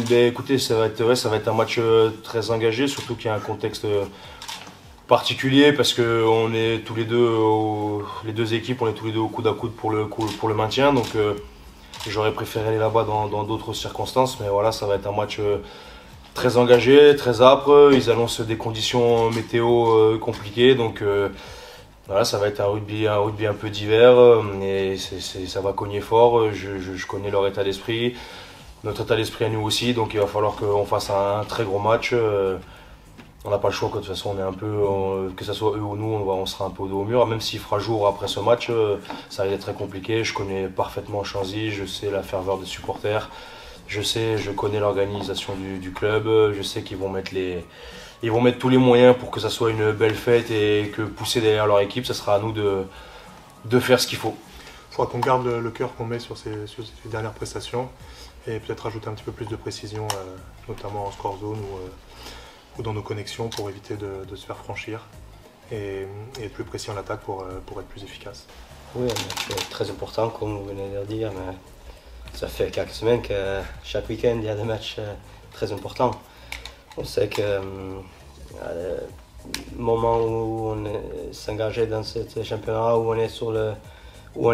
Ben, écoutez, ça va être un match très engagé, surtout qu'il y a un contexte particulier parce que on est tous les deux, les deux équipes, on est tous les deux au coude à coude pour le maintien. Donc j'aurais préféré aller là-bas dans d'autres circonstances, mais voilà, ça va être un match très engagé, très âpre. Ils annoncent des conditions météo compliquées, donc voilà, ça va être un rugby un peu d'hiver et ça va cogner fort. Je connais leur état d'esprit, notre état d'esprit à nous aussi, donc il va falloir qu'on fasse un très gros match. On n'a pas le choix, quoi. De toute façon, on est un peu, que ce soit eux ou nous, on sera un peu au dos au mur. Même s'il fera jour après ce match, ça va être très compliqué. Je connais parfaitement Chanzy, je sais la ferveur des supporters, je connais l'organisation du club, je sais qu'ils vont ils vont mettre tous les moyens pour que ça soit une belle fête et que pousser derrière leur équipe, ça sera à nous de faire ce qu'il faut. Il faudra qu'on garde le cœur qu'on met sur ces dernières prestations et peut-être rajouter un petit peu plus de précision, notamment en score zone ou dans nos connexions pour éviter de se faire franchir et être plus précis en attaque pour être plus efficace. Oui, c'est très important, comme vous venez de le dire, mais ça fait quelques semaines que chaque week-end il y a des matchs très importants. On sait que le moment où on s'engageait dans ce championnat, où on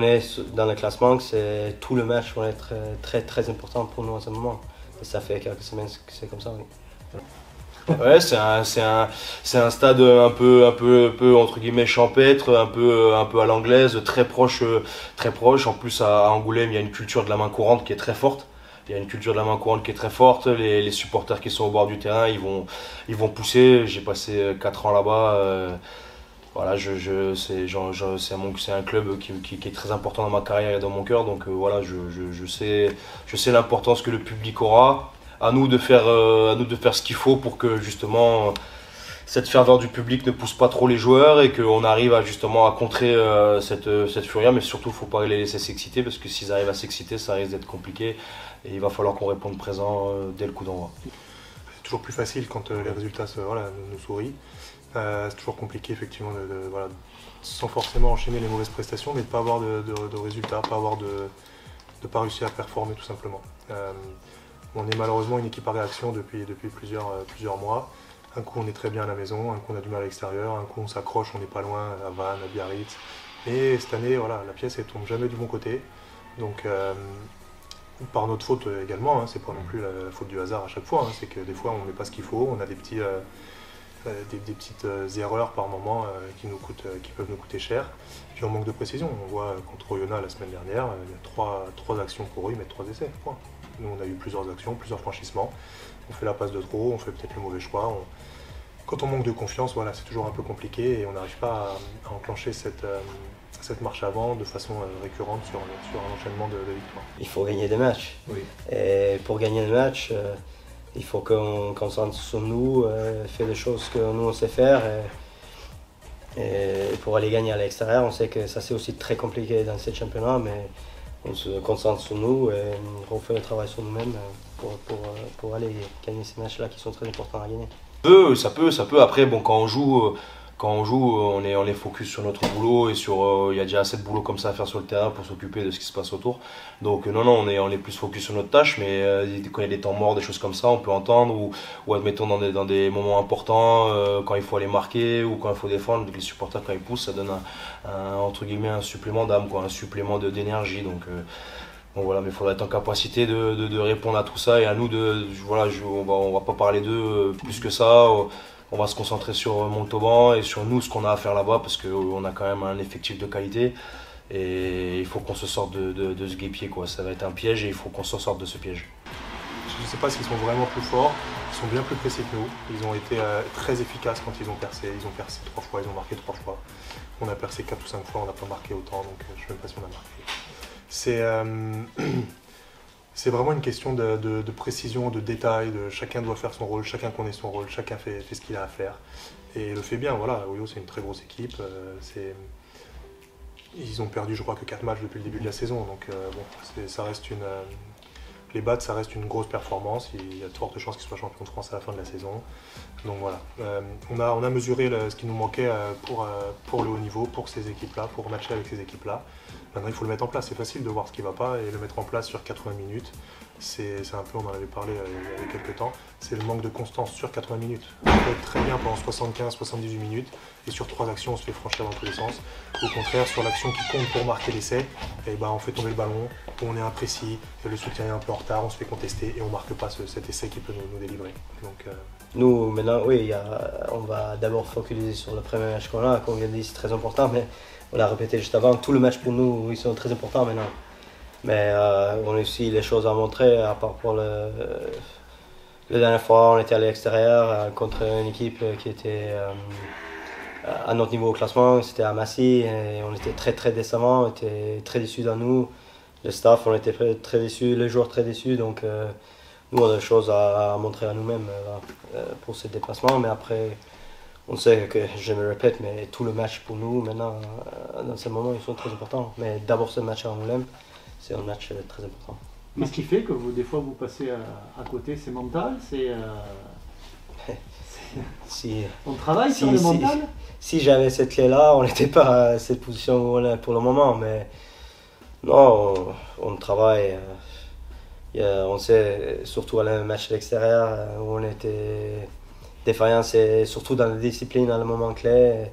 est dans le classement, c'est tout le match vont être très très important pour nous à ce moment. Et ça fait quelques semaines que c'est comme ça, oui. Ouais, c'est un stade un peu entre guillemets champêtre, un peu à l'anglaise, très proche, très proche. En plus, à Angoulême, il y a une culture de la main courante qui est très forte. Il y a une culture de la main courante qui est très forte. Les supporters qui sont au bord du terrain, ils vont pousser. J'ai passé 4 ans là-bas. Voilà, c'est un club qui est très important dans ma carrière et dans mon cœur. Donc voilà, je sais l'importance que le public aura. À nous de faire ce qu'il faut pour que justement cette ferveur du public ne pousse pas trop les joueurs et qu'on arrive justement à contrer cette furie. Mais surtout, il ne faut pas les laisser s'exciter parce que s'ils arrivent à s'exciter, ça risque d'être compliqué et il va falloir qu'on réponde présent dès le coup d'envoi. C'est toujours plus facile quand les résultats nous sourient. C'est toujours compliqué effectivement voilà, sans forcément enchaîner les mauvaises prestations, mais de ne pas avoir de résultats, de pas réussir à performer tout simplement. On est malheureusement une équipe à réaction depuis plusieurs mois. Un coup on est très bien à la maison, un coup on a du mal à l'extérieur, un coup on s'accroche, on n'est pas loin, à Vannes, à Biarritz. Et cette année, voilà, la pièce ne tombe jamais du bon côté. Donc par notre faute également, c'est pas non plus la faute du hasard à chaque fois, c'est que des fois on ne met pas ce qu'il faut, on a des petites erreurs par moment qui peuvent nous coûter cher. Puis on manque de précision. On voit contre Oyonnax la semaine dernière, il y a trois actions pour eux, ils mettent 3 essais. Point. Nous on a eu plusieurs actions, plusieurs franchissements. On fait la passe de trop, on fait peut-être le mauvais choix. Quand on manque de confiance, voilà, c'est toujours un peu compliqué et on n'arrive pas à enclencher cette marche avant de façon récurrente sur un enchaînement de victoires. Il faut gagner des matchs. Oui. Et pour gagner des matchs, il faut qu'on concentre sur nous, faire des choses que nous on sait faire. Et pour aller gagner à l'extérieur, on sait que ça c'est aussi très compliqué dans ce championnat, mais on se concentre sur nous et on fait le travail sur nous-mêmes pour aller gagner ces matchs-là qui sont très importants à gagner. Ça peut. Après, bon, quand on joue, on est focus sur notre boulot et il y a déjà assez de boulot comme ça à faire sur le terrain pour s'occuper de ce qui se passe autour. Donc non, on est plus focus sur notre tâche, mais quand il y a des temps morts, des choses comme ça, on peut entendre ou admettons dans des moments importants, quand il faut aller marquer ou quand il faut défendre, les supporters quand ils poussent, ça donne entre guillemets un supplément d'âme, quoi, un supplément d'énergie. Donc voilà, mais il faudra être en capacité de répondre à tout ça et à nous on va pas parler d'eux plus que ça. On va se concentrer sur Montauban et sur nous, ce qu'on a à faire là-bas, parce qu'on a quand même un effectif de qualité. Et il faut qu'on se sorte de ce guêpier, quoi. Ça va être un piège et il faut qu'on se sorte de ce piège. Je ne sais pas s'ils sont vraiment plus forts, ils sont bien plus précis que nous. Ils ont été très efficaces quand ils ont percé. Ils ont percé 3 fois, ils ont marqué 3 fois. On a percé 4 ou 5 fois, on n'a pas marqué autant, donc je ne sais même pas si on a marqué. C'est vraiment une question de précision, de détail, chacun doit faire son rôle, chacun connaît son rôle, chacun fait ce qu'il a à faire. Et le fait bien, voilà, Oyo c'est une très grosse équipe, ils ont perdu je crois que 4 matchs depuis le début de la saison, donc ça reste les battre ça reste une grosse performance, il y a de fortes chances qu'ils soient champions de France à la fin de la saison. Donc voilà, on a mesuré ce qui nous manquait pour le haut niveau, pour ces équipes-là, pour matcher avec ces équipes-là. Maintenant il faut le mettre en place, c'est facile de voir ce qui ne va pas et le mettre en place sur 80 minutes c'est un peu, on en avait parlé il y a quelques temps, c'est le manque de constance sur 80 minutes. On peut être très bien pendant 75-78 minutes et sur 3 actions on se fait franchir dans tous les sens. Au contraire, sur l'action qui compte pour marquer l'essai, et ben, on fait tomber le ballon, on est imprécis, le soutien est un peu en retard, on se fait contester et on ne marque pas cet essai qui peut nous délivrer. Donc, Nous, maintenant, oui, on va d'abord focaliser sur le premier match qu'on a. Comme on vient de dire, c'est très important, mais on l'a répété juste avant. Tous les matchs pour nous, ils sont très importants maintenant. Mais on a aussi les choses à montrer, à part pour la dernière fois, on était à l'extérieur contre une équipe qui était à notre niveau au classement. C'était à Massy et on était très très décevants, on était très déçus de nous. Le staff, on était très déçus, les joueurs très déçus. Donc, nous, on a des choses à montrer à nous-mêmes pour ce déplacement, mais après, on sait que, je me répète, mais tout le match pour nous, maintenant, dans ce moment, ils sont très importants. Mais d'abord, ce match à Angoulême, c'est un match très important. Qu'est-ce qui fait que des fois, vous passez à côté? C'est mental? On travaille sur le mental? Si j'avais cette clé-là, on n'était pas à cette position où on est pour le moment, mais non, on travaille. On sait, surtout à un match à l'extérieur, où on était défaillant, c'est surtout dans la discipline, dans le moment clé.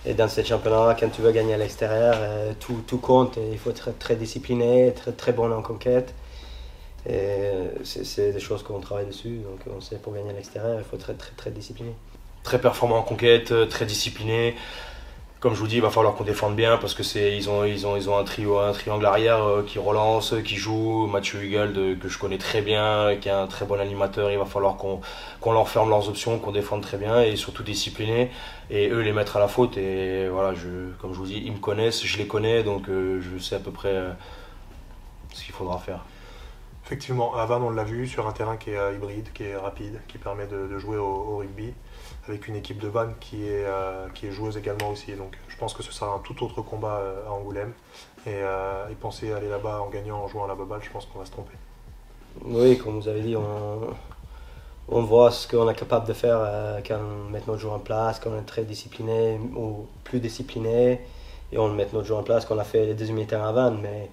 Et dans ce championnat, quand tu veux gagner à l'extérieur, tout compte. Et il faut être très discipliné, très, très bon en conquête. Et c'est des choses qu'on travaille dessus. Donc on sait, pour gagner à l'extérieur, il faut être très, très, très discipliné. Très performant en conquête, très discipliné. Comme je vous dis, il va falloir qu'on défende bien parce que ils ont un triangle arrière qui relance, qui joue. Mathieu Hugald, que je connais très bien, qui est un très bon animateur. Il va falloir qu'on leur ferme leurs options, qu'on défende très bien et surtout discipliné. Et eux les mettre à la faute. Et voilà, comme je vous dis, ils me connaissent, je les connais, donc je sais à peu près ce qu'il faudra faire. Effectivement, à Vannes, on l'a vu sur un terrain qui est hybride, qui est rapide, qui permet de jouer au rugby, avec une équipe de Vannes qui est joueuse également aussi. Donc je pense que ce sera un tout autre combat à Angoulême. Et penser aller là-bas en gagnant, en jouant à la baballe, je pense qu'on va se tromper. Oui, comme vous avez dit, on voit ce qu'on est capable de faire quand on met notre jeu en place, quand on est très discipliné ou plus discipliné, et on met notre jeu en place, qu'on a fait les deuxième mi-temps à Vannes. Mais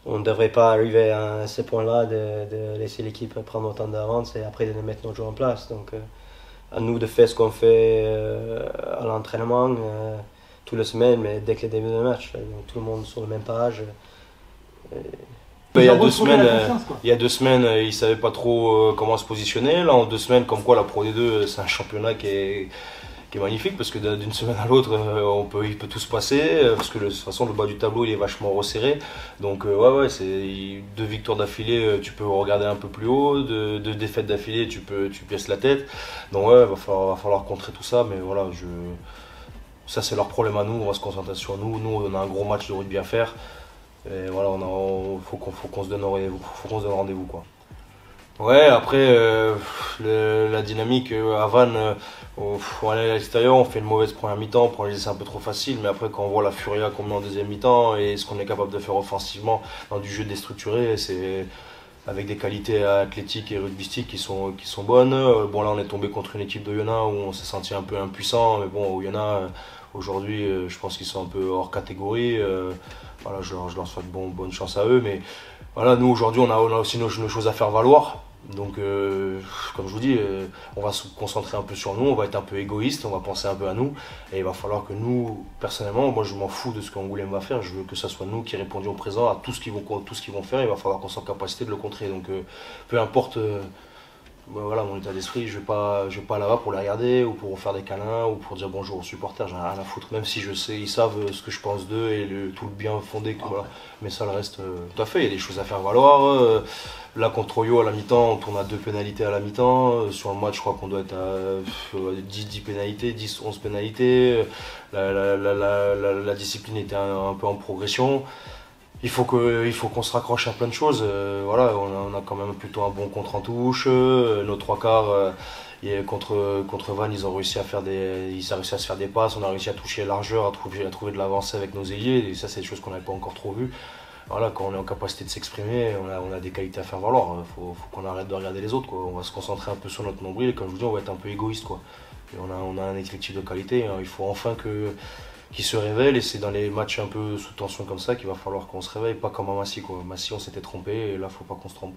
on ne devrait pas arriver à ce point-là de laisser l'équipe prendre autant d'avance et après de mettre notre jeu en place. Donc, à nous de faire ce qu'on fait à l'entraînement toutes les semaines, mais dès que le début de match, donc tout le monde sur la même page. Il y a 2 semaines, ils ne savaient pas trop comment se positionner. Là, en 2 semaines, comme quoi la Pro D2, c'est un championnat qui est magnifique parce que d'une semaine à l'autre, il peut tout se passer parce que de toute façon, le bas du tableau il est vachement resserré. Donc, ouais, c'est 2 victoires d'affilée, tu peux regarder un peu plus haut. 2 défaites d'affilée, tu pièces la tête. Donc, ouais, va falloir contrer tout ça. Mais voilà, ça, c'est leur problème à nous. On va se concentrer sur nous. Nous, on a un gros match de rugby à faire. Et voilà, faut qu'on se donne rendez-vous, quoi. Ouais, après, la dynamique à Vannes, on est à l'extérieur, on fait une mauvaise première mi-temps, on prend les essais un peu trop facile, mais après, quand on voit la furia qu'on met en deuxième mi-temps et ce qu'on est capable de faire offensivement dans du jeu déstructuré, c'est avec des qualités athlétiques et rugbystiques qui sont bonnes. Bon, là, on est tombé contre une équipe de Oyonnax où on s'est senti un peu impuissant, mais bon, Oyonnax, aujourd'hui, je pense qu'ils sont un peu hors catégorie. Voilà, je leur souhaite bonne chance à eux, mais voilà, nous aujourd'hui on a aussi nos choses à faire valoir. Donc, comme je vous dis, on va se concentrer un peu sur nous, on va être un peu égoïste, on va penser un peu à nous. Et il va falloir que nous, personnellement, moi je m'en fous de ce qu'Angoulême va faire, je veux que ça soit nous qui répondions au présent à tout ce qu'ils vont faire. Il va falloir qu'on soit en capacité de le contrer. Donc, peu importe voilà, mon état d'esprit, je vais pas là-bas pour les regarder ou pour faire des câlins ou pour dire bonjour aux supporters, j'en ai rien à foutre. Même si je sais, ils savent ce que je pense d'eux et tout le bien fondé que voilà. Mais ça le reste, tout à fait, il y a des choses à faire valoir. Là contre Oyo à la mi-temps, on tourne à 2 pénalités à la mi-temps. Sur le match, je crois qu'on doit être à 10 pénalités, 10-11 pénalités. La discipline était un peu en progression. Il faut qu'on se raccroche à plein de choses. Voilà, on a quand même plutôt un bon contre en touche. Nos 3 quarts contre Vannes, ils ont réussi à se faire des passes. On a réussi à toucher largeur, à trouver de l'avancée avec nos ailiers. Et ça, c'est des choses qu'on n'avait pas encore trop vues. Voilà, quand on est en capacité de s'exprimer, on a des qualités à faire valoir. Faut qu'on arrête de regarder les autres, quoi. On va se concentrer un peu sur notre nombril. Et comme je vous dis, on va être un peu égoïste, quoi. Et on a un effectif de qualité. Hein. Il faut enfin qui se révèle, et c'est dans les matchs un peu sous tension comme ça qu'il va falloir qu'on se réveille, pas comme à Massy, quoi. Massy, on s'était trompé et là faut pas qu'on se trompe.